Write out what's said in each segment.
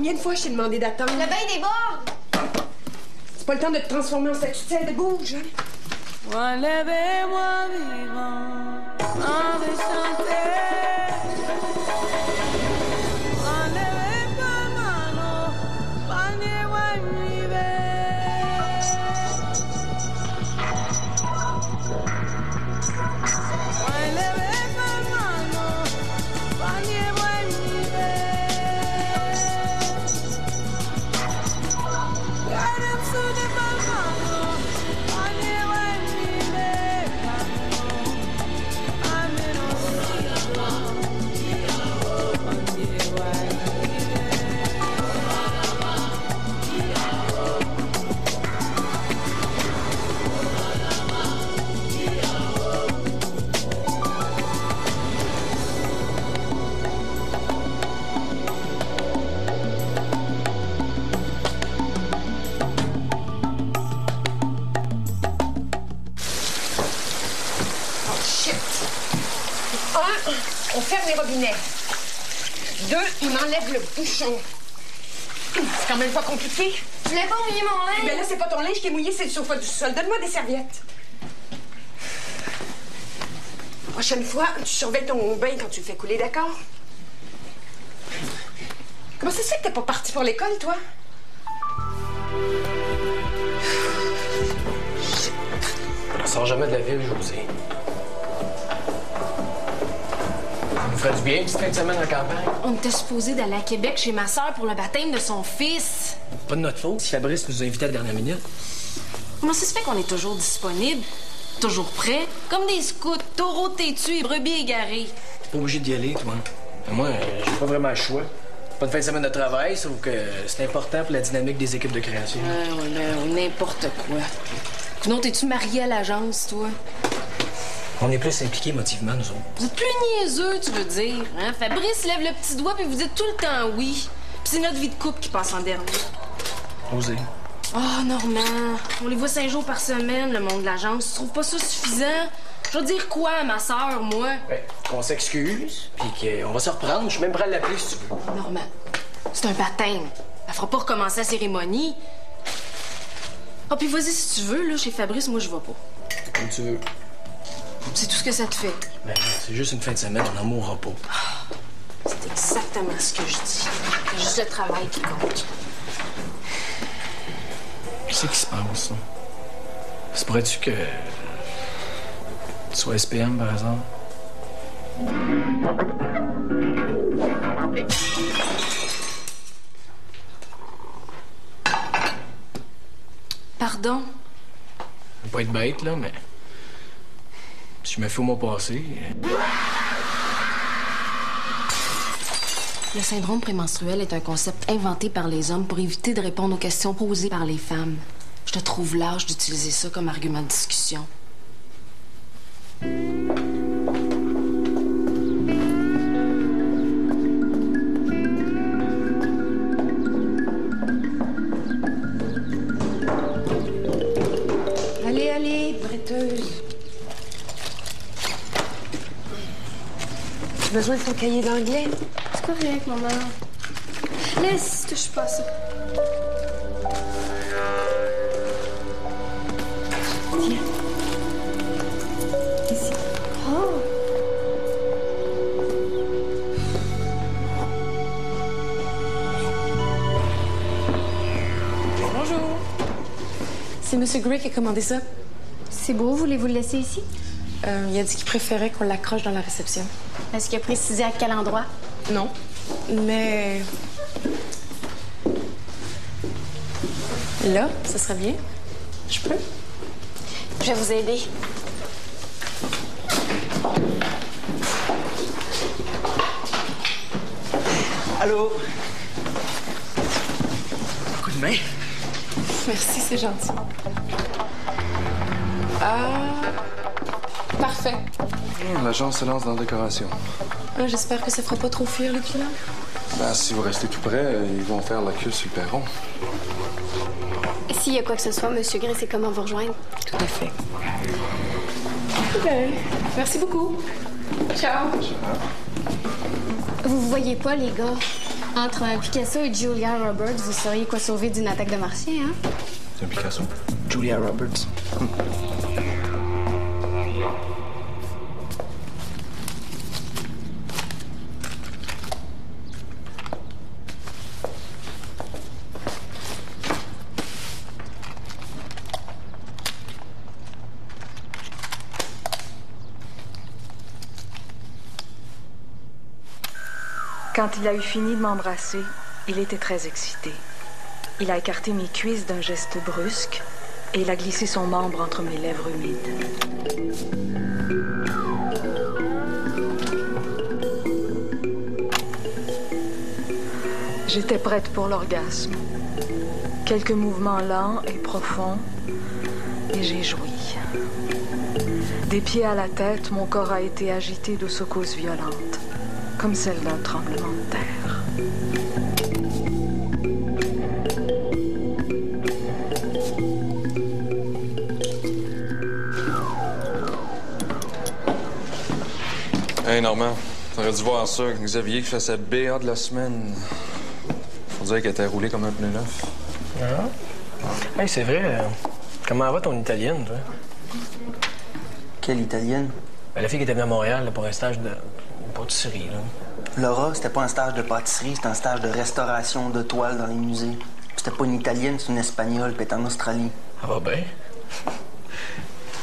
Combien de fois je t'ai demandé d'attendre? Le bain déborde! C'est pas le temps de te transformer en statue de sel de bouge, hein? Enlèvez-moi vivant, enchanté. Enlèvez pas mano, panier vive. Enlèvez pas mano, panier vive. Gadem sude balmano, panier vive. On ferme les robinets. 2, il m'enlève le bouchon. C'est quand même pas compliqué. Je voulais pas mouiller mon linge. Ben là, c'est pas ton linge qui est mouillé, c'est le sofa du sol. Donne-moi des serviettes. Prochaine fois, tu surveilles ton bain quand tu le fais couler, d'accord? Comment ça se fait que t'es pas parti pour l'école, toi? On sort jamais de la ville, José. Ça nous ferait du bien une petite fin de semaine en campagne. On était supposé d'aller à Québec chez ma sœur pour le baptême de son fils. Pas de notre faute si Fabrice nous a invités à la dernière minute. Comment ça se fait qu'on est toujours disponible? Toujours prêt? Comme des scouts, taureaux têtus et brebis égarés. T'es pas obligé d'y aller, toi. Moi, j'ai pas vraiment le choix. Pas de fin de semaine de travail, sauf que c'est important pour la dynamique des équipes de création. N'importe quoi. Sinon, t'es-tu marié à l'agence, toi? On est plus impliqués émotivement, nous autres. Vous êtes plus niaiseux, tu veux dire, hein? Fabrice lève le petit doigt puis vous dites tout le temps oui. Puis c'est notre vie de couple qui passe en dernier. Osez. Oh, Normand, on les voit 5 jours par semaine, le monde de l'agence. Tu trouves pas ça suffisant? Je vais dire quoi à ma sœur, moi? Ben, qu'on s'excuse, puis qu'on va se reprendre. Je suis même prêt à l'appeler, si tu veux. Normand, c'est un baptême. Elle fera pas recommencer la cérémonie. Ah, puis vas-y si tu veux, là, chez Fabrice, moi, je vais pas. Comme tu veux. C'est tout ce que ça te fait. Ben, c'est juste une fin de semaine, on n'en mourra pas. C'est exactement ce que je dis. C'est juste le travail qui compte. Qu'est-ce qui se passe, là? Ça pourrait-tu que... tu sois SPM, par exemple? Pardon? Je veux pas être bête, là, mais... si je me fais au mot passé... Le syndrome prémenstruel est un concept inventé par les hommes pour éviter de répondre aux questions posées par les femmes. Je te trouve lâche d'utiliser ça comme argument de discussion. Allez, allez, bretteuse. Tu as besoin de ton cahier d'anglais? C'est correct, maman. Laisse, touche pas ça. Tiens. Ici. Oh! Bonjour. C'est M. Gray qui a commandé ça. C'est beau, voulez-vous le laisser ici? Il a dit qu'il préférait qu'on l'accroche dans la réception. Est-ce qu'il a précisé à quel endroit? Non, mais... là, ce serait bien. Je peux? Je vais vous aider. Allô? Un coup de main? Merci, c'est gentil. Parfait. L'agence se lance dans la décoration. J'espère que ça fera pas trop fuir les clients. Ben, si vous restez tout près, ils vont faire la queue sur le perron. S'il y a quoi que ce soit, M. Gray sait comment vous rejoindre. Tout à fait. OK. Merci beaucoup. Ciao. Vous voyez pas, les gars. Entre un Picasso et Julia Roberts, vous sauriez quoi sauver d'une attaque de martiens, hein? C'est un Picasso. Julia Roberts. Quand il a eu fini de m'embrasser, il était très excité. Il a écarté mes cuisses d'un geste brusque et il a glissé son membre entre mes lèvres humides. J'étais prête pour l'orgasme. Quelques mouvements lents et profonds, et j'ai joui. Des pieds à la tête, mon corps a été agité de secousses violentes, comme celle d'un tremblement de terre. Hey Normand, t'aurais dû voir ça. Xavier qui fait sa BA de la semaine. Faut dire qu'elle était roulée comme un pneu neuf. Ah. Hey, c'est vrai. Comment va ton italienne, toi? Quelle italienne? Ben, la fille qui était venue à Montréal là, pour un stage de pâtisserie, là. Laura, c'était pas un stage de pâtisserie, c'était un stage de restauration de toiles dans les musées. Puis c'était pas une italienne, c'est une espagnole, puis elle est en Australie. Ça va bien.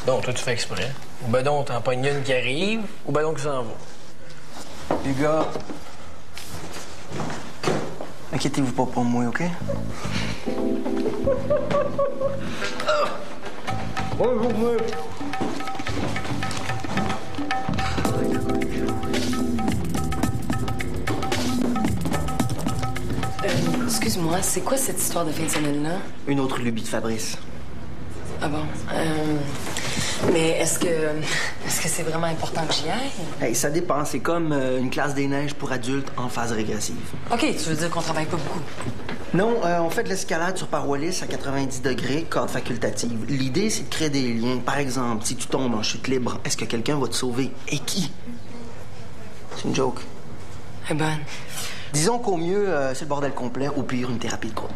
Donc, toi, tu fais exprès. Ou ben donc, t'en pognes une qui arrive, ou ben donc qui s'en va. Les gars, inquiétez-vous pas pour moi, OK? Bonjour, moi. Excuse-moi, c'est quoi cette histoire de fin de semaine-là? Une autre lubie de Fabrice. Ah bon? Mais est-ce que c'est vraiment important que j'y aille? Hey, ça dépend. C'est comme une classe des neiges pour adultes en phase régressive. OK, tu veux dire qu'on travaille pas beaucoup? Non, on fait de l'escalade sur Parwallis à 90 degrés, corde facultative. L'idée, c'est de créer des liens. Par exemple, si tu tombes en chute libre, est-ce que quelqu'un va te sauver? Et qui? C'est une joke. Eh ben... Disons qu'au mieux, c'est le bordel complet, au pire, une thérapie de groupe.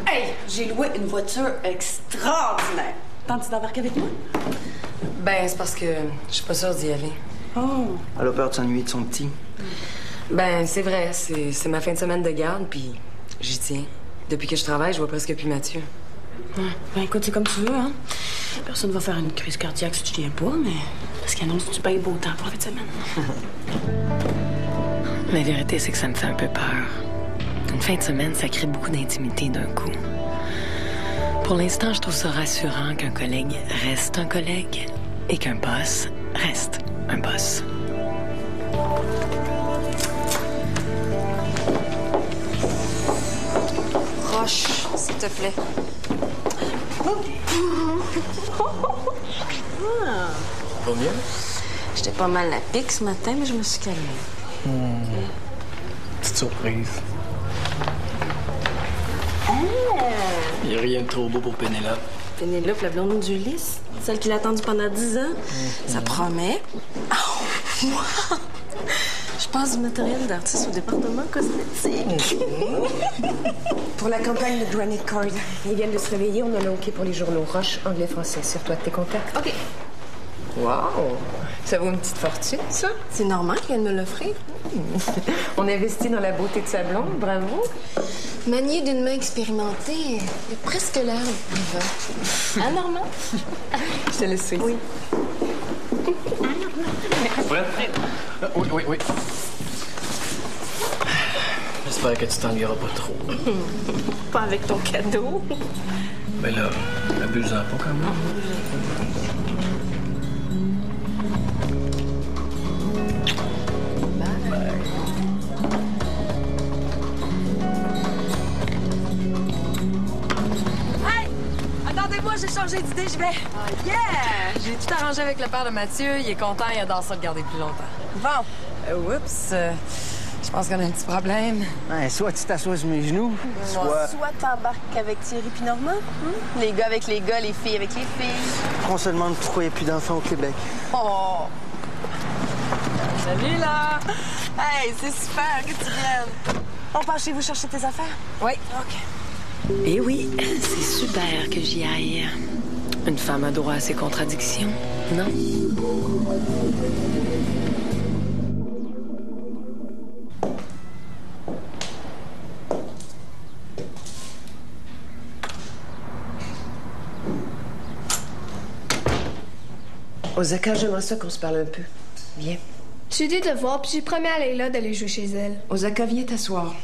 Hey, j'ai loué une voiture extraordinaire. Tentes-tu d'embarquer avec moi? Ben, c'est parce que je suis pas sûre d'y aller. Oh. Elle a peur de s'ennuyer de son petit. Ben, c'est vrai, c'est ma fin de semaine de garde, puis j'y tiens. Depuis que je travaille, je vois presque plus Mathieu. Ouais. Ben, écoute, c'est comme tu veux, hein. Personne va faire une crise cardiaque si tu viens pas, mais parce qu'il annonce du bien beau temps pour la fin de semaine. La vérité, c'est que ça me fait un peu peur. Une fin de semaine, ça crée beaucoup d'intimité d'un coup. Pour l'instant, je trouve ça rassurant qu'un collègue reste un collègue et qu'un boss reste un boss. Roche, s'il te plaît. Va mieux? J'étais pas mal à pique ce matin, mais je me suis calmée. Petite surprise. Il n'y a rien de trop beau pour Pénélope. Pénélope, la blonde d'Ulysse, celle qui l'a attendue pendant 10 ans. Ça promet. Oh, wow. Je passe du matériel d'artiste au département cosmétique. Pour la campagne de Granite Card, ils viennent de se réveiller. On a le OK pour les journaux Roche, anglais, français. Sur toi de tes contacts. OK. Wow! Ça vaut une petite fortune, ça? C'est normal qu'elle me l'offre. On investit dans la beauté de sa blonde. Bravo. Manié d'une main expérimentée, il a presque l'air vivant. Hein, Normand? Je te laisse. Oui. Prête? Oui. J'espère que tu t'ennuieras pas trop. Pas avec ton cadeau. Ben là, abuse-en pas quand même. Attendez-moi, j'ai changé d'idée, je vais. Yeah! J'ai tout arrangé avec le père de Mathieu. Il est content, il adore ça le garder plus longtemps. Bon. Oups. Je pense qu'on a un petit problème. Ouais, soit tu t'assois sur mes genoux, soit t'embarques avec Thierry puis Normand. Les gars avec les gars, les filles avec les filles. on se demande pourquoi il n'y a plus d'enfants au Québec. Oh! Salut, là! Hey, c'est super que tu viennes. On passe chez vous chercher tes affaires? Oui. OK. Eh oui, c'est super que j'y aille. Une femme a droit à ses contradictions, non? Osaka, j'aimerais ça qu'on se parle un peu. Viens. J'ai des devoirs, puis j'ai promis à Leila d'aller jouer chez elle. Osaka, viens t'asseoir.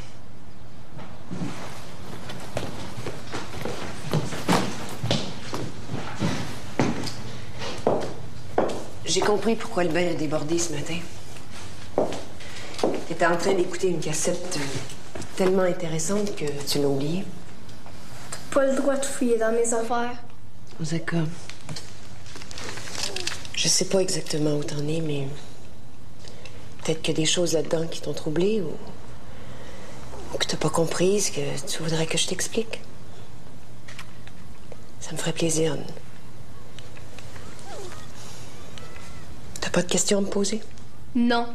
J'ai compris pourquoi le bain a débordé ce matin. T'étais en train d'écouter une cassette tellement intéressante que tu l'as oubliée. Pas le droit de fouiller dans mes affaires. Osaka, je sais pas exactement où t'en es, mais peut-être qu'il y a des choses là-dedans qui t'ont troublé ou que t'as pas comprises, que tu voudrais que je t'explique. Ça me ferait plaisir. T'as pas de questions à me poser? Non.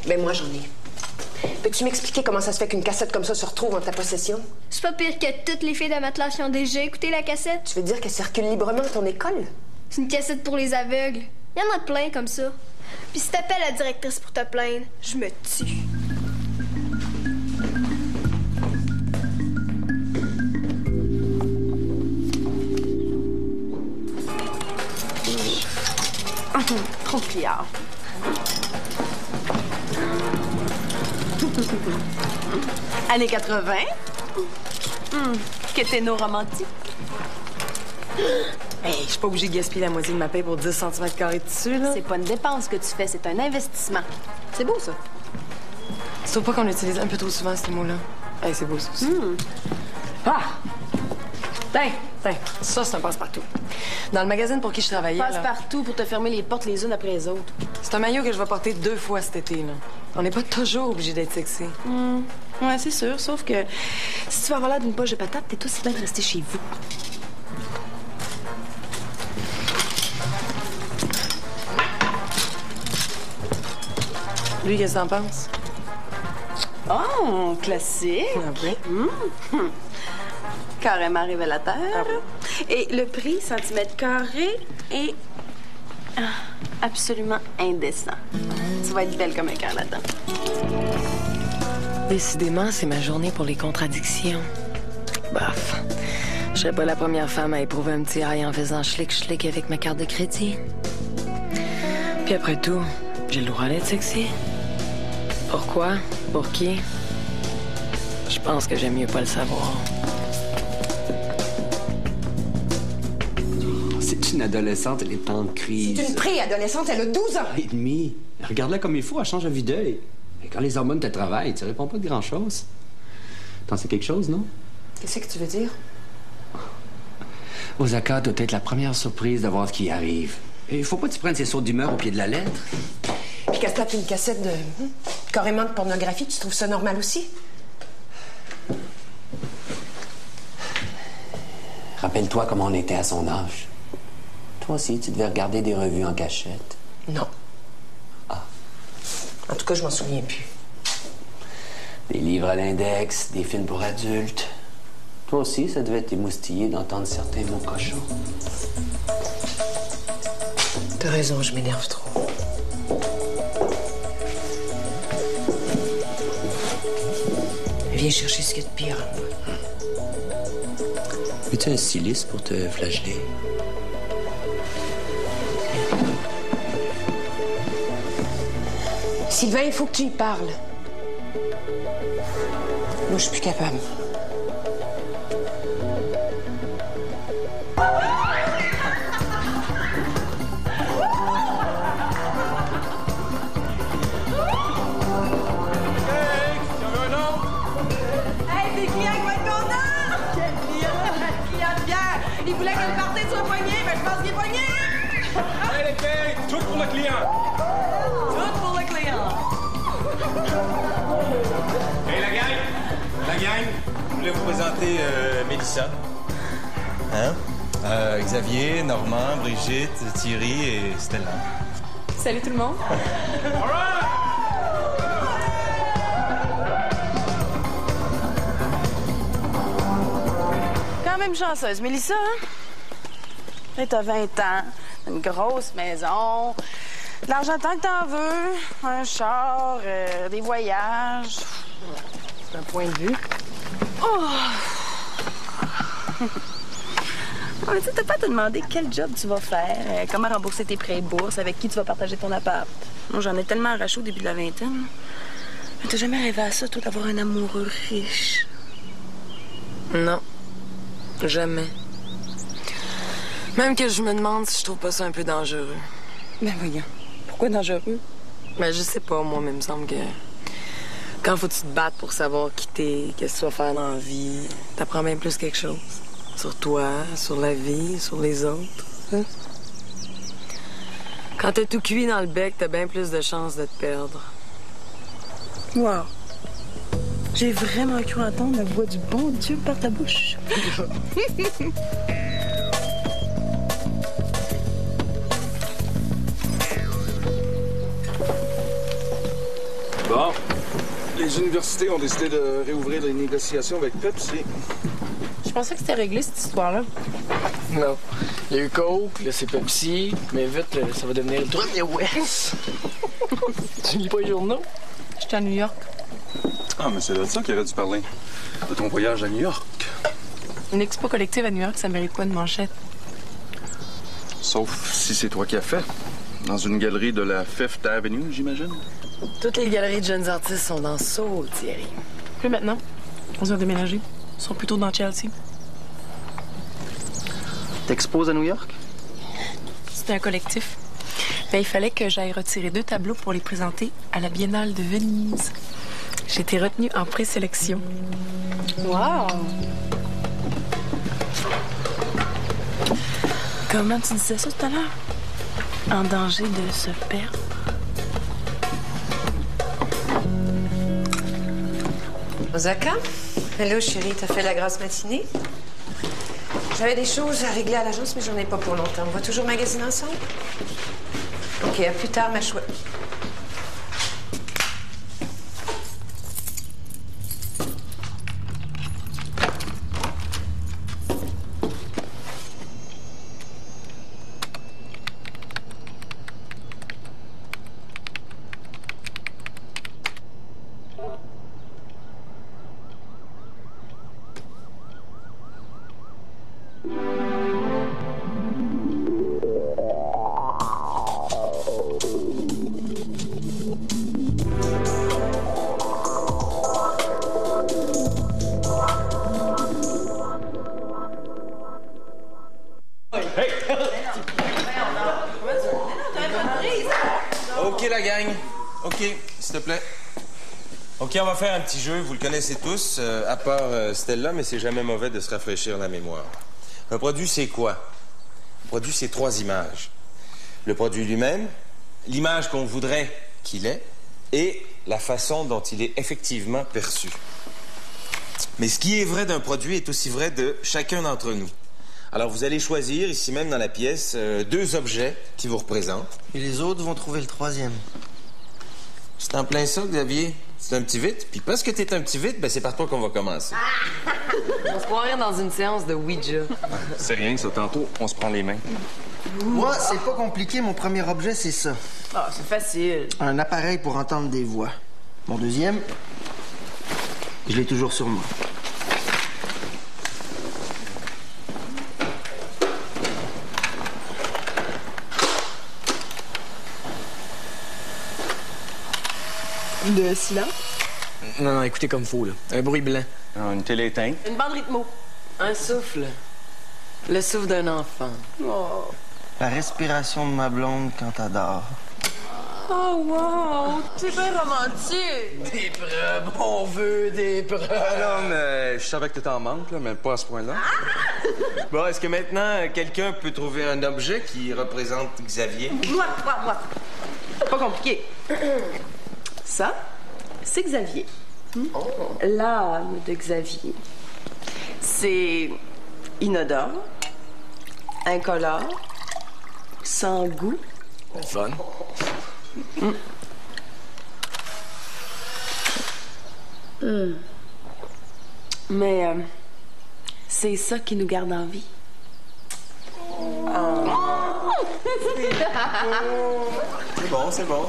Ben moi, j'en ai. Peux-tu m'expliquer comment ça se fait qu'une cassette comme ça se retrouve en ta possession? C'est pas pire que toutes les filles de ma classe qui ont déjà écouté la cassette. Tu veux dire qu'elle circule librement à ton école? C'est une cassette pour les aveugles. Il y en a plein comme ça. Puis si t'appelles la directrice pour te plaindre, je me tue. Trop criard. Années 80. Que t'es nos romantiques. Hey, je suis pas obligée de gaspiller la moitié de ma paie pour 10 cm² de tissu, là. C'est pas une dépense que tu fais, c'est un investissement. C'est beau, ça. Tu trouves pas qu'on utilise un peu trop souvent, ces mots-là? Hey, c'est beau, ça aussi. Ah! Tiens, ça, c'est un passe-partout. Dans le magazine pour qui je travaillais, Passe partout pour te fermer les portes les unes après les autres. C'est un maillot que je vais porter 2 fois cet été, là. On n'est pas toujours obligé d'être sexy. Ouais, c'est sûr, sauf que si tu vas avoir l'air d'une poche de patate, t'es aussi bien de rester chez vous. Lui, qu'est-ce que t'en penses? Oh, classique. Ah oui? Carrément révélateur. Ah oui. Et le prix, centimètre carré, est absolument indécent. Tu vas être belle comme un cœur là-dedans. Décidément, c'est ma journée pour les contradictions. Bof. Je serais pas la première femme à éprouver un petit aïe en faisant schlick-schlick avec ma carte de crédit. Puis après tout, j'ai le droit d'être sexy. Pourquoi? Pour qui? Je pense que j'aime mieux pas le savoir. C'est une adolescente, elle est en crise. C'est une préadolescente, elle a 12 ans. Et demi. Regarde-la comme il faut, elle change à vue d'œil. Et quand les hormones te travaillent, tu réponds pas de grand-chose. T'en sais quelque chose, non? Qu'est-ce que tu veux dire? Osaka doit être la première surprise de voir ce qui arrive. Il faut pas que tu prennes ses sauts d'humeur au pied de la lettre. Puis qu'elle se tape une cassette de... carrément de pornographie, tu trouves ça normal aussi? Rappelle-toi comment on était à son âge. Toi aussi, tu devais regarder des revues en cachette. Non. Ah. En tout cas, je m'en souviens plus. Des livres à l'index, des films pour adultes. Toi aussi, ça devait t'émoustiller d'entendre certains mots cochons. T'as raison, je m'énerve trop. Viens chercher ce qu'il y a de pire. Veux-tu un styliste pour te flageller? Sylvain, il faut que tu y parles. Moi, je suis plus capable. Hey, tes clients vont être contents! Quel client de bière! Il voulait que le party soit poigné, mais je pense qu'il est poigné! Hey, les filles, tout pour le client! Tout pour le client! Hey, la gang, je voulais vous présenter Mélissa. Hein? Xavier, Normand, Brigitte, Thierry et Stella. Salut tout le monde. même chanceuse, Mélissa, hein? Là, t'as 20 ans, une grosse maison, de l'argent tant que t'en veux, un char, des voyages. C'est un point de vue. Oh! Ouais, tu sais, t'as pas à te demander quel job tu vas faire, comment rembourser tes prêts et bourses, avec qui tu vas partager ton appart. Moi, j'en ai tellement arraché au début de la vingtaine. Mais t'as jamais rêvé à ça, toi, d'avoir un amoureux riche? Non. Jamais. Même que je me demande si je trouve pas ça un peu dangereux. Ben voyons. Pourquoi dangereux? Ben je sais pas, moi, mais il me semble que... Quand faut que tu te battes pour savoir qui t'es, qu'est-ce que tu vas faire dans la vie, t'apprends bien plus quelque chose. Sur toi, sur la vie, sur les autres. Hein? Quand t'es tout cuit dans le bec, t'as bien plus de chances de te perdre. Wow. J'ai vraiment cru entendre la voix du bon Dieu par ta bouche. Bon. Les universités ont décidé de réouvrir les négociations avec Pepsi. Je pensais que c'était réglé, cette histoire-là. Non. Il y a eu Coke, là, c'est Pepsi, mais vite, là, ça va devenir le truc des West. Tu lis pas les journaux? J'étais à New York. Ah, mais c'est de ça qu'il aurait dû parler. De ton voyage à New York. Une expo collective à New York, ça mérite quoi de manchette? Sauf si c'est toi qui as fait. Dans une galerie de la Fifth Avenue, j'imagine. Toutes les galeries de jeunes artistes sont dans Soho, Thierry. Plus maintenant. On vient déménager. Ils sont plutôt dans Chelsea. T'exposes à New York? C'était un collectif. Mais il fallait que j'aille retirer 2 tableaux pour les présenter à la Biennale de Venise. J'ai été retenue en présélection. Wow! Comment tu disais ça tout à l'heure? En danger de se perdre? Osaka? Hello, chérie, t'as fait la grasse matinée? J'avais des choses à régler à l'agence, mais j'en ai pas pour longtemps. On va toujours magasiner ensemble? OK, à plus tard, ma chouette. OK, la gang. OK, s'il te plaît. OK, on va faire un petit jeu. Vous le connaissez tous, à part Stella, mais c'est jamais mauvais de se rafraîchir la mémoire. Un produit, c'est quoi? Un produit, c'est 3 images. Le produit lui-même, l'image qu'on voudrait qu'il ait, et la façon dont il est effectivement perçu. Mais ce qui est vrai d'un produit est aussi vrai de chacun d'entre nous. Alors, vous allez choisir, ici même dans la pièce, 2 objets qui vous représentent. Et les autres vont trouver le 3e. C'est en plein ça, Xavier. C'est un petit vite. Puis parce que t'es un petit vite, ben c'est par toi qu'on va commencer. On se croirait dans une séance de Ouija. C'est rien, ça. Tantôt, on se prend les mains. Moi, c'est pas compliqué. Mon premier objet, c'est ça. Ah, c'est facile. Un appareil pour entendre des voix. Mon deuxième, je l'ai toujours sur moi. Le silence? Non, écoutez comme faut, là. Un bruit blanc. Une télé éteinte. Une bande rythmo. Un souffle. Le souffle d'un enfant. Oh. La respiration de ma blonde quand elle dort. Oh, wow! T'es bien romantique! Des preuves, on veut des preuves. Ah non, mais je savais que t'étais en manque, là, mais pas à ce point-là. Bon, est-ce que maintenant, quelqu'un peut trouver un objet qui représente Xavier? Moi. Pas compliqué. Ça, c'est Xavier. L'âme de Xavier. C'est inodore, incolore, sans goût. Fun. Mais C'est ça qui nous garde en vie. C'est bon, c'est bon.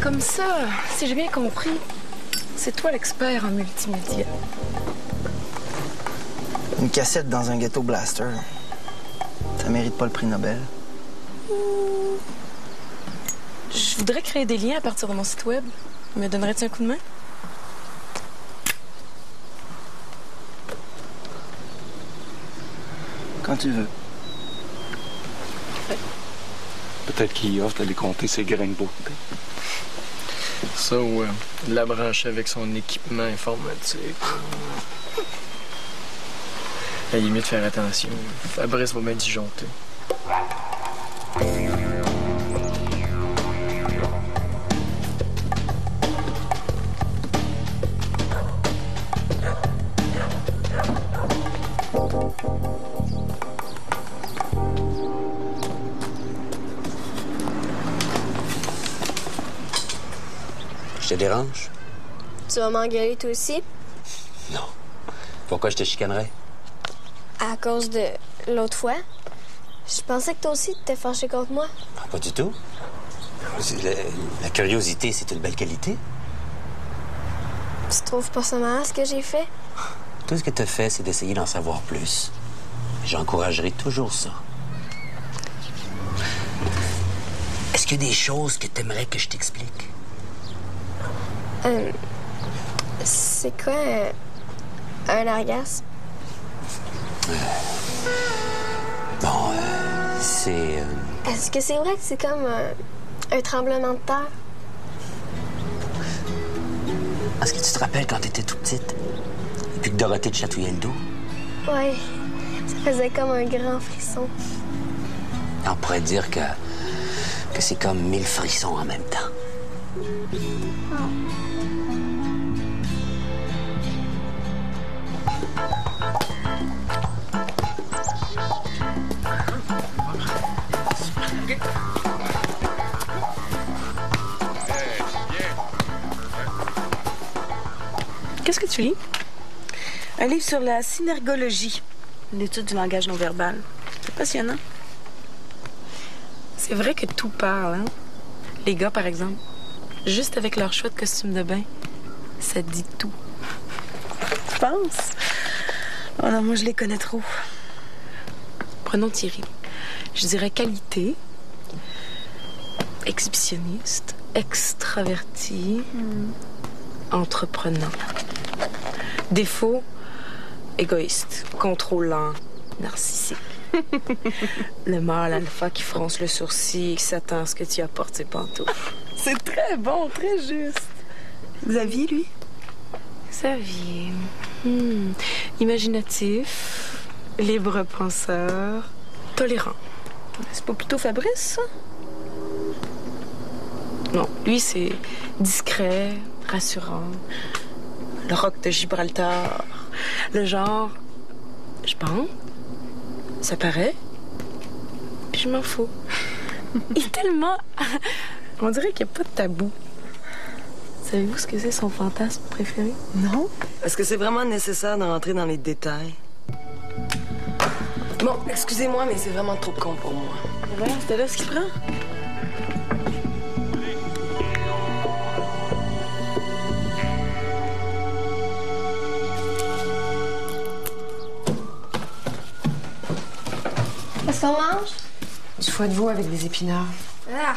Comme ça, si j'ai bien compris, c'est toi l'expert en multimédia. Une cassette dans un ghetto blaster. Ça mérite pas le prix Nobel. Je voudrais créer des liens à partir de mon site web. Me donnerais-tu un coup de main? Quand tu veux. Peut-être qu'il offre d'aller compter ses grains de beauté. Ça ou de la brancher avec son équipement informatique. Il est mieux de faire attention. Fabrice va bien disjoncter. Je te dérange? Tu vas m'engueuler toi aussi? Non. Pourquoi je te chicanerais? À cause de l'autre fois. Je pensais que toi aussi, tu t'es fâché contre moi. Pas du tout. La curiosité, c'est une belle qualité. Tu trouves pas ça marrant, ce que j'ai fait? Tout ce que tu as fait, c'est d'essayer d'en savoir plus. J'encouragerai toujours ça. Est-ce qu'il y a des choses que tu aimerais que je t'explique? C'est quoi un orgasme? Bon, c'est... Est-ce que c'est vrai que c'est comme un tremblement de terre? Est-ce que tu te rappelles quand t'étais tout petite? Et puis que Dorothée te chatouillait le dos? Ouais, ça faisait comme un grand frisson. On pourrait dire que c'est comme 1000 frissons en même temps. Qu'est-ce que tu lis? Un livre sur la synergologie, l'étude du langage non verbal. C'est passionnant. C'est vrai que tout parle, hein? Les gars, par exemple, juste avec leur choix de costume de bain, ça dit tout. Tu penses? Oh non, moi, je les connais trop. Prenons Thierry. Je dirais qualité, exhibitionniste, extraverti, entreprenant. Défaut, égoïste, contrôlant, narcissique. Le mâle alpha qui fronce le sourcil et qui s'attend à ce que tu apportes ses pantoufles. C'est très bon, très juste. Xavier, lui? Xavier. Imaginatif, libre penseur, tolérant. C'est pas plutôt Fabrice, ça? Non, lui, c'est discret, rassurant. Le roc de Gibraltar. Le genre, je pense, ça paraît, puis je m'en fous. Il est tellement... On dirait qu'il n'y a pas de tabou. Savez-vous ce que c'est son fantasme préféré? Non. Est-ce que c'est vraiment nécessaire de rentrer dans les détails? Bon, excusez-moi, mais c'est vraiment trop con pour moi. Ouais, c'était là ce qu'il prend? Est-ce qu'on mange? Du foie de veau avec des épinards. Ah,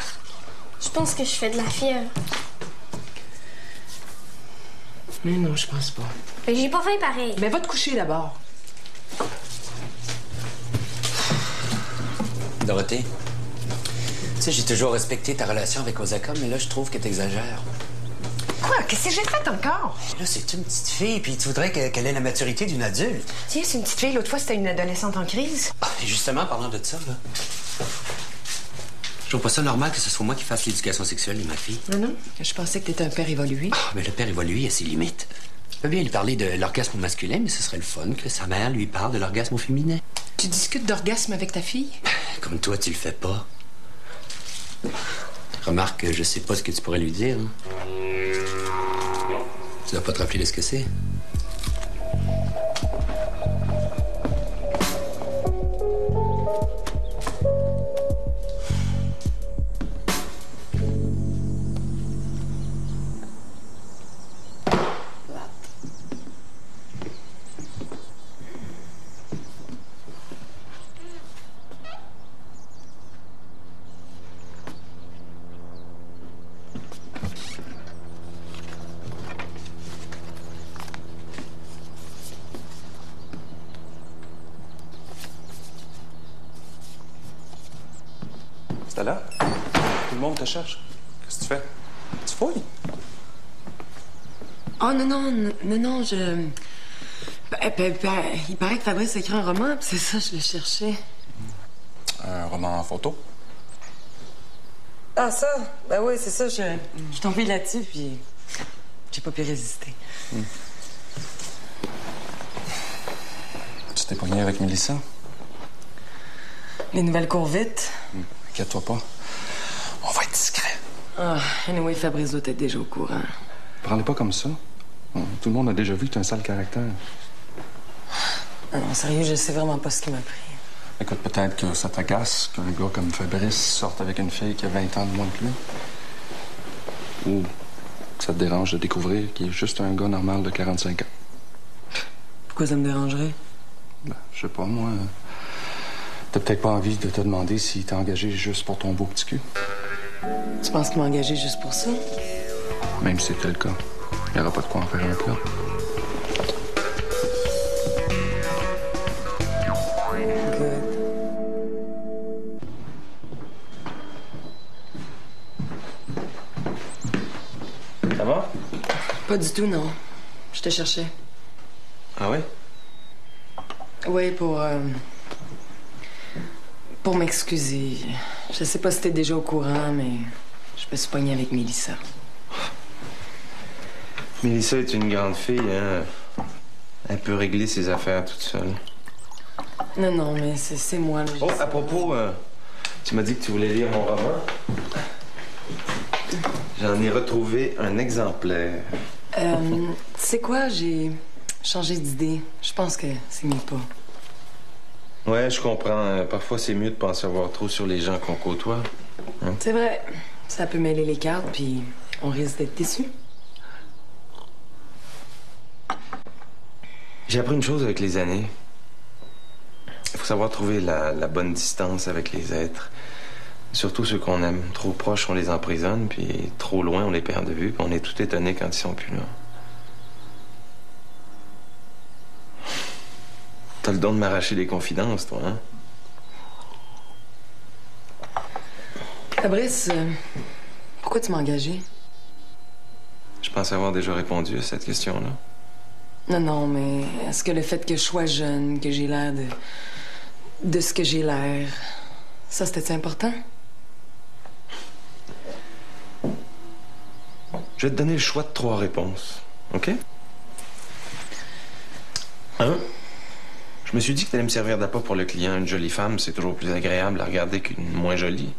je pense que je fais de la fièvre. Mais non, je pense pas. Mais j'ai pas faim pareil. Mais va te coucher d'abord. Dorothée, tu sais, j'ai toujours respecté ta relation avec Osaka, mais là, je trouve que t'exagères. Quoi? Qu'est-ce que j'ai fait encore? Là, c'est une petite fille, puis tu voudrais qu'elle ait la maturité d'une adulte. Tiens, c'est une petite fille. L'autre fois, c'était une adolescente en crise. Ah, et justement, parlant de ça, là... Je trouve pas ça normal que ce soit moi qui fasse l'éducation sexuelle de ma fille. Non. Je pensais que t'étais un père évolué. Ah, mais le père évolué a ses limites. Je peux bien lui parler de l'orgasme masculin, mais ce serait le fun que sa mère lui parle de l'orgasme au féminin. Tu discutes d'orgasme avec ta fille? Comme toi, tu le fais pas. Remarque, je sais pas ce que tu pourrais lui dire. Hein. Tu dois pas te rappeler de ce que c'est. T'es là? Tout le monde te cherche. Qu'est-ce que tu fais? Tu fouilles? Oh, non, je... il paraît que Fabrice a écrit un roman, puis c'est ça, je le cherchais. Un roman en photo? Ah, ça? Ben oui, c'est ça, je suis tombée là-dessus, puis j'ai pas pu résister. Tu t'es pogné avec Mélissa? Les nouvelles courent vite. Inquiète-toi pas. On va être discret. Ah, anyway, Fabrice doit être déjà au courant. Parlez pas comme ça. Tout le monde a déjà vu que t'as un sale caractère. Non, sérieux, je sais vraiment pas ce qui m'a pris. Écoute, peut-être que ça t'agace qu'un gars comme Fabrice sorte avec une fille qui a 20 ans de moins que lui. Ou que ça te dérange de découvrir qu'il est juste un gars normal de 45 ans. Pourquoi ça me dérangerait? Ben, je sais pas, moi... T'as peut-être pas envie de te demander s'il t'a engagé juste pour ton beau petit cul. Tu penses qu'il m'a engagé juste pour ça? Même si c'était le cas, il n'y aura pas de quoi en faire un plat. Ça va? Pas du tout, non. Je te cherchais. Ah ouais? Oui, pour m'excuser. Je sais pas si t'es déjà au courant, mais je me suis pognée avec Mélissa. Mélissa est une grande fille, hein? Elle peut régler ses affaires toute seule. Non, mais c'est moi, là. Oh, à propos, tu m'as dit que tu voulais lire mon roman. J'en ai retrouvé un exemplaire. Tu sais quoi? J'ai changé d'idée. Je pense que c'est mieux pas. Ouais, je comprends. Parfois, c'est mieux de pas en savoir trop sur les gens qu'on côtoie. Hein? C'est vrai. Ça peut mêler les cartes, puis on risque d'être déçus. J'ai appris une chose avec les années. Il faut savoir trouver la bonne distance avec les êtres. Surtout ceux qu'on aime. Trop proches, on les emprisonne, puis trop loin, on les perd de vue, puis on est tout étonné quand ils sont plus là. T'as le don de m'arracher des confidences, toi, hein? Fabrice, pourquoi tu m'as engagé? Je pense avoir déjà répondu à cette question-là. Non, mais est-ce que le fait que je sois jeune, que j'ai l'air de ce que j'ai l'air, ça, c'était important? Je vais te donner le choix de 3 réponses, OK? 1. Je me suis dit que t'allais me servir d'appât pour le client. Une jolie femme, c'est toujours plus agréable à regarder qu'une moins jolie.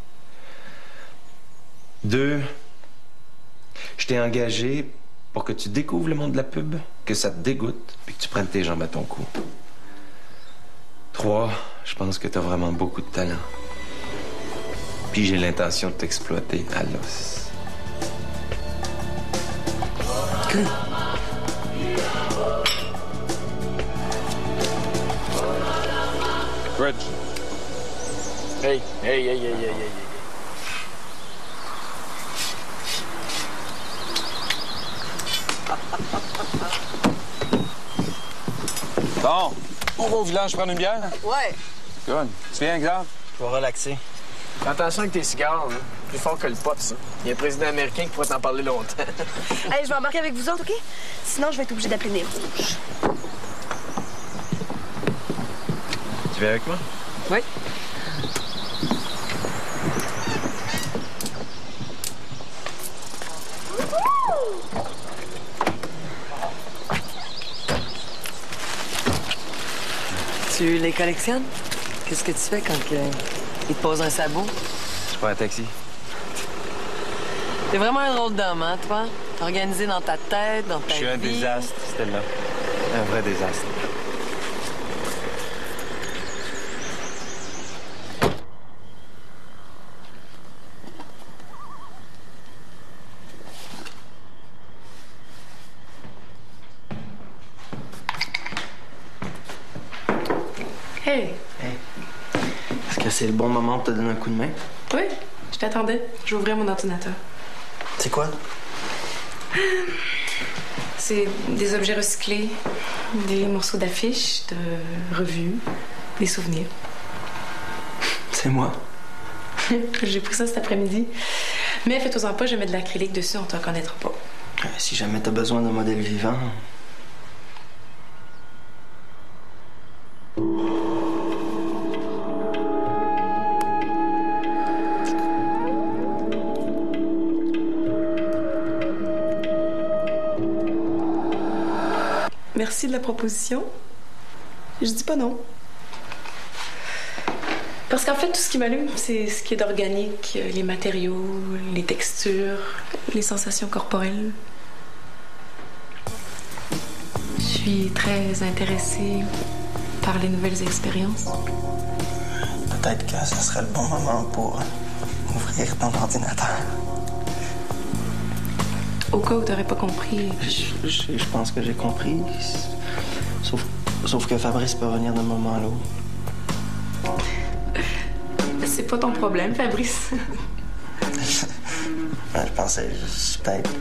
2. Je t'ai engagé pour que tu découvres le monde de la pub, que ça te dégoûte, puis que tu prennes tes jambes à ton cou. 3. Je pense que t'as vraiment beaucoup de talent. Puis j'ai l'intention de t'exploiter à l'os. Reg. Hey. Bon, on va au village prendre une bière? Ouais. Good. Tu viens, Xav? Je vais relaxer. Fais attention avec tes cigares, hein. Plus fort que le pot, ça. Il y a un président américain qui pourrait t'en parler longtemps. Hey, je vais embarquer avec vous autres, OK? Sinon, je vais être obligée d'appeler les rouges. Tu viens avec moi? Oui. Tu les collectionnes? Qu'est-ce que tu fais quand ils te posent un sabot? Je prends un taxi. T'es vraiment un drôle d'homme, hein, toi? Organisé dans ta tête, dans ta vie. Je suis un désastre, Stella. Un vrai désastre. Hey! Est-ce que c'est le bon moment pour te donner un coup de main? Oui, je t'attendais. Je vais ouvrir mon ordinateur. C'est quoi? C'est des objets recyclés, des morceaux d'affiches, de revues, des souvenirs. C'est moi. J'ai pris ça cet après-midi. Mais fais-toi-en pas, je vais mettre de l'acrylique dessus, on te reconnaîtra pas. Si jamais t'as besoin d'un modèle vivant... Merci de la proposition. Je dis pas non. Parce qu'en fait, tout ce qui m'allume, c'est ce qui est d'organique, les matériaux, les textures, les sensations corporelles. Je suis très intéressée par les nouvelles expériences. Peut-être que ce serait le bon moment pour ouvrir ton ordinateur. Au cas où t'aurais pas compris... Je pense que j'ai compris. Sauf que Fabrice peut revenir d'un moment à l'autre. C'est pas ton problème, Fabrice. Je pensais juste peut-être...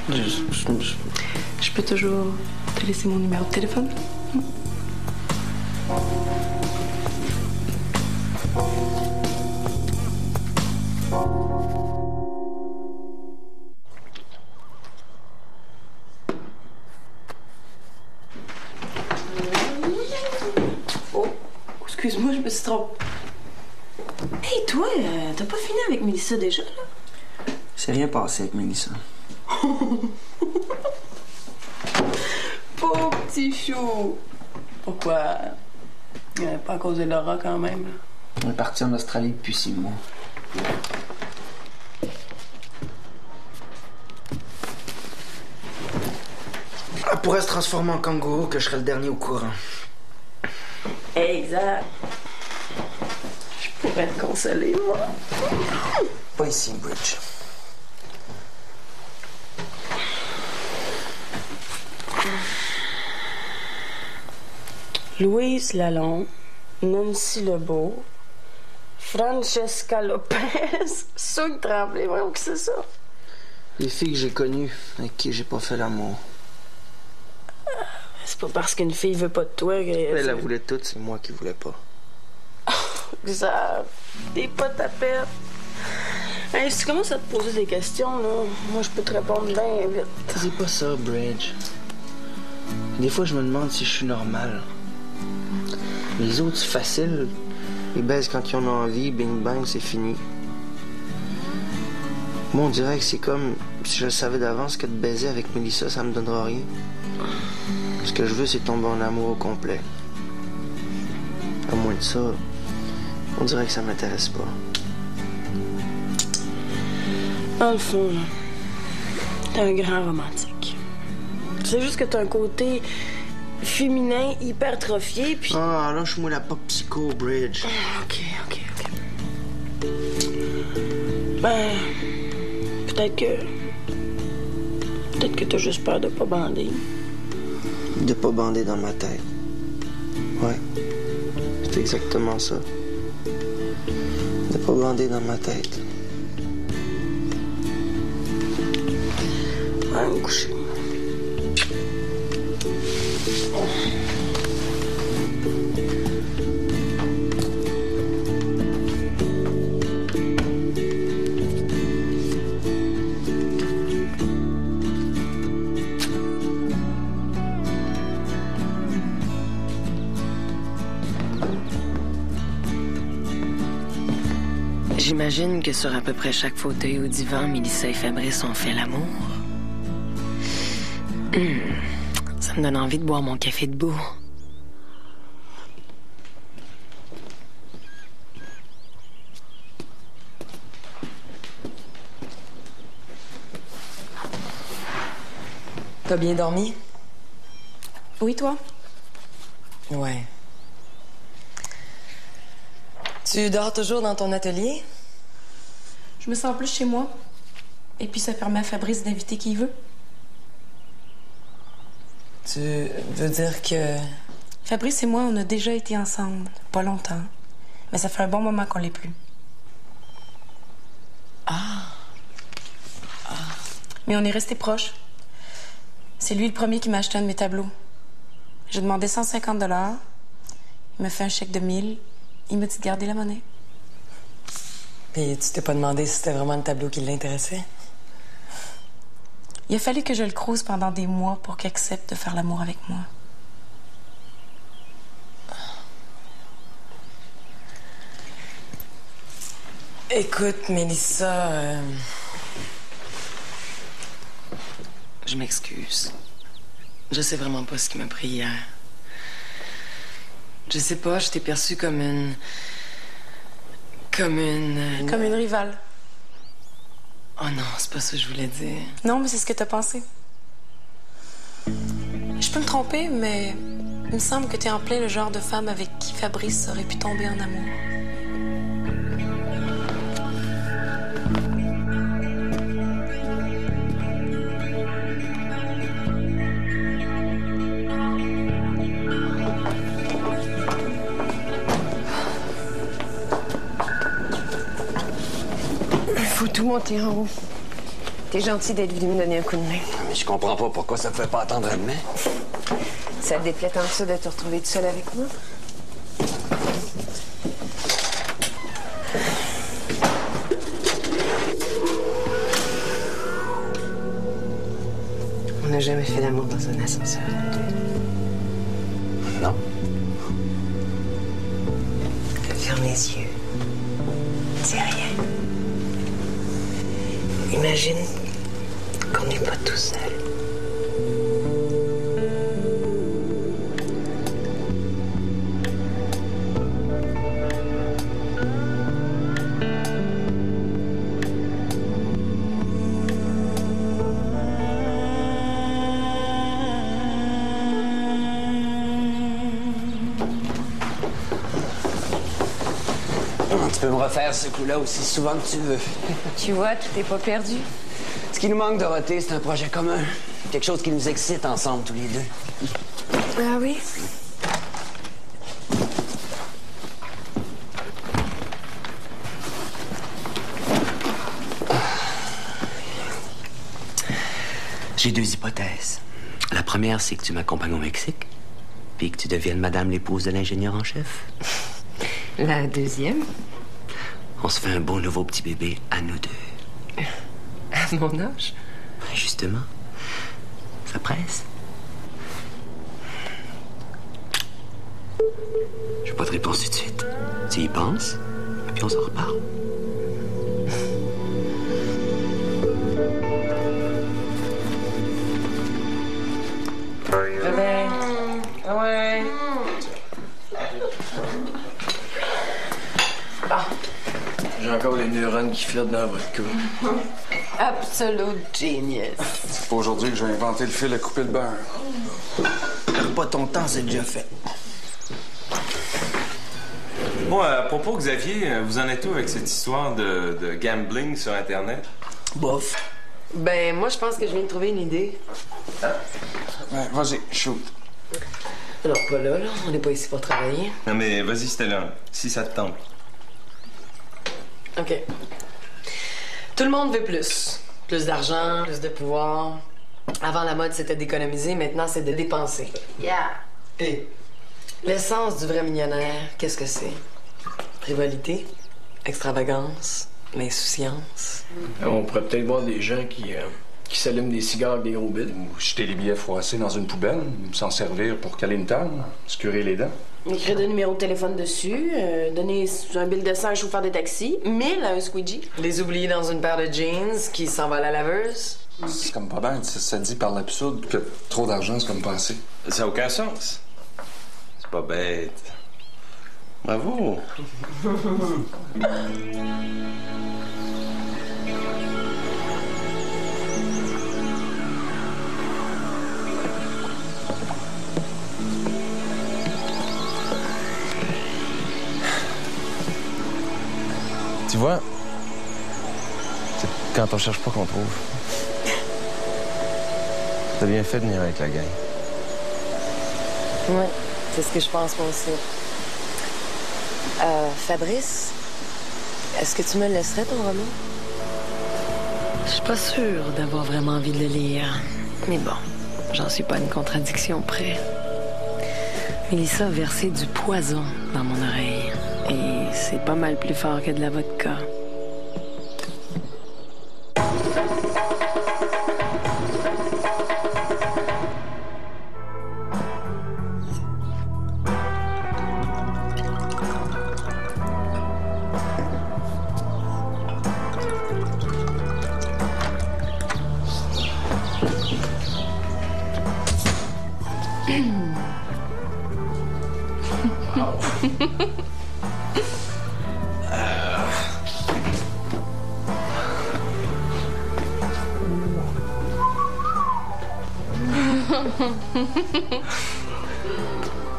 Je peux toujours te laisser mon numéro de téléphone? Excuse-moi, je me suis trompée. Hey, toi, t'as pas fini avec Mélissa déjà, là? C'est rien passé avec Mélissa. Pauvre petit chou! Pourquoi? Pas à cause de Laura, quand même, là. On est parti en Australie depuis 6 mois. Elle pourrait se transformer en kangourou, que je serais le dernier au courant. Exact. Je pourrais te consoler, moi. Pas ici, Bridge. Louise Lalonde, Nancy Lebeau, Francesca Lopez, Soug Tremblay, voyons que c'est ça. Les filles que j'ai connues, avec qui j'ai pas fait l'amour. C'est pas parce qu'une fille veut pas de toi que... Elle la voulait toute, c'est moi qui voulais pas. Exact. Des potes à perte. Hey, si tu commences à te poser des questions, là, moi, je peux te répondre bien vite. Dis pas ça, Bridge. Des fois, je me demande si je suis normal. Les autres, c'est facile. Ils baisent quand ils en ont envie, bing bang, c'est fini. Moi, on dirait que c'est comme si je savais d'avance que de baiser avec Mélissa, ça me donnera rien. Ce que je veux, c'est tomber en amour au complet. À moins de ça, on dirait que ça m'intéresse pas. Dans le fond, là, t'es un grand romantique. C'est juste que t'as un côté féminin hypertrophié, puis... Ah, lâche-moi la pop psycho, Bridge. OK. Ben... Peut-être que t'as juste peur de pas bander. De pas bander dans ma tête. Ouais. C'est exactement ça. De pas bander dans ma tête. Va me coucher. J'imagine que sur à peu près chaque fauteuil ou divan, Mélissa et Fabrice ont fait l'amour. Ça me donne envie de boire mon café debout. T'as bien dormi? Oui, toi? Ouais. Tu dors toujours dans ton atelier? Je me sens plus chez moi. Et puis ça permet à Fabrice d'inviter qui il veut. Tu veux dire que... Fabrice et moi, on a déjà été ensemble. Pas longtemps. Mais ça fait un bon moment qu'on l'est plus. Ah. Mais on est restés proches. C'est lui le premier qui m'a acheté un de mes tableaux. J'ai demandé 150 $. Il m'a fait un chèque de 1000. Il m'a dit de garder la monnaie. Puis tu t'es pas demandé si c'était vraiment le tableau qui l'intéressait? Il a fallu que je le crouse pendant des mois pour qu'il accepte de faire l'amour avec moi. Écoute, Mélissa, je m'excuse. Je sais vraiment pas ce qui m'a pris hier. Je sais pas, je t'ai perçue comme une... Comme une rivale. Oh non, c'est pas ça que je voulais dire. Non, mais c'est ce que t'as pensé. Je peux me tromper, mais il me semble que t'es en plein le genre de femme avec qui Fabrice aurait pu tomber en amour. Faut tout monter en haut. T'es gentil d'être venu me donner un coup de main. Mais je comprends pas pourquoi ça te fait pas attendre demain. Ça te déplaît tant que ça de te retrouver tout seul avec moi? On n'a jamais fait l'amour dans un ascenseur. Non. Ferme les yeux. Dis rien. Imagine qu'on n'est pas tout seul. Tu peux me refaire ce coup-là aussi souvent que tu veux. Tu vois, tout n'est pas perdu. Ce qui nous manque, Dorothée, c'est un projet commun. Quelque chose qui nous excite ensemble, tous les deux. Ah oui? J'ai deux hypothèses. La première, c'est que tu m'accompagnes au Mexique, puis que tu deviennes madame l'épouse de l'ingénieur en chef. La deuxième? On se fait un beau nouveau petit bébé à nous deux. À mon âge? Justement. Ça presse. Je n'ai pas de réponse tout de suite. Tu y penses, puis on s'en reparle. Réveil. Ah ouais. Ah. J'ai encore les neurones qui flottent dans votre cou. Absolute genius. C'est pas aujourd'hui que j'ai inventé le fil à couper le beurre. Perds pas ton temps, c'est déjà fait. Bon, à propos, Xavier, vous en êtes où avec cette histoire de gambling sur Internet? Bof. Ben, moi, je pense que je viens de trouver une idée. Ouais, vas-y, shoot. Alors, pas là. On n'est pas ici pour travailler. Non, mais vas-y, Stella, si ça te tente. OK. Tout le monde veut plus. Plus d'argent, plus de pouvoir. Avant, la mode, c'était d'économiser. Maintenant, c'est de dépenser. Yeah. Et l'essence du vrai millionnaire, qu'est-ce que c'est? Frivolité, extravagance, l'insouciance. On pourrait peut-être voir des gens qui s'allument des cigares avec des gros bides. Ou jeter les billets froissés dans une poubelle, s'en servir pour caler une table, se curer les dents. Écrire des numéros de téléphone dessus, donner un bill de 100 à un chauffeur de taxi, 1000 à un squeegee. Les oublier dans une paire de jeans qui s'en va à la laveuse. C'est comme pas bête, ça dit par l'absurde que trop d'argent, c'est comme pas assez. Ça n'a aucun sens. C'est pas bête. Bravo. Tu vois, c'est quand on cherche pas qu'on trouve. T'as bien fait de venir avec la gang. Ouais, c'est ce que je pense moi aussi. Fabrice, est-ce que tu me laisserais ton roman? Je suis pas sûre d'avoir vraiment envie de le lire. Mais bon, j'en suis pas à une contradiction près. Mélissa a versé du poison dans mon oreille. Et c'est pas mal plus fort que de la vodka.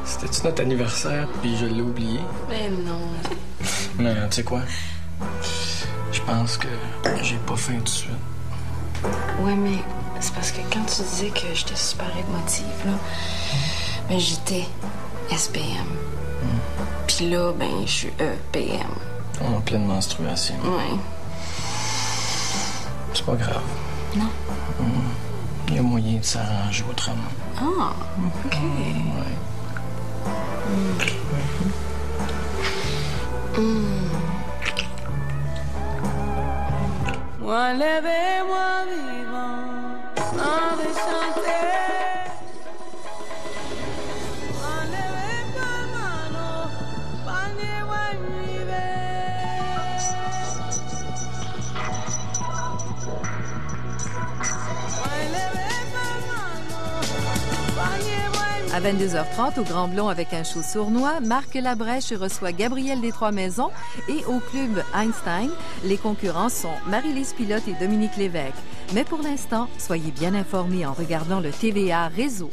C'était-tu notre anniversaire, puis je l'ai oublié? Mais non. Mais tu sais quoi? Je pense que j'ai pas faim tout de suite. Ouais, mais c'est parce que quand tu disais que j'étais super émotive, là, ben j'étais SPM. Puis là, ben je suis EPM. En pleine menstruation. Ouais. C'est pas grave. Non. Il y a moyen de s'arranger autrement. Ah, OK. Ouais. Moi levé, moi vivant, envie de chanter. Moi levé, pas mano, panier, À 22h30, au Grand Blond avec un show sournois, Marc Labrèche reçoit Gabriel des Trois-Maisons et au club Einstein, les concurrents sont Marie-Lise Pilote et Dominique Lévesque. Mais pour l'instant, soyez bien informés en regardant le TVA Réseau.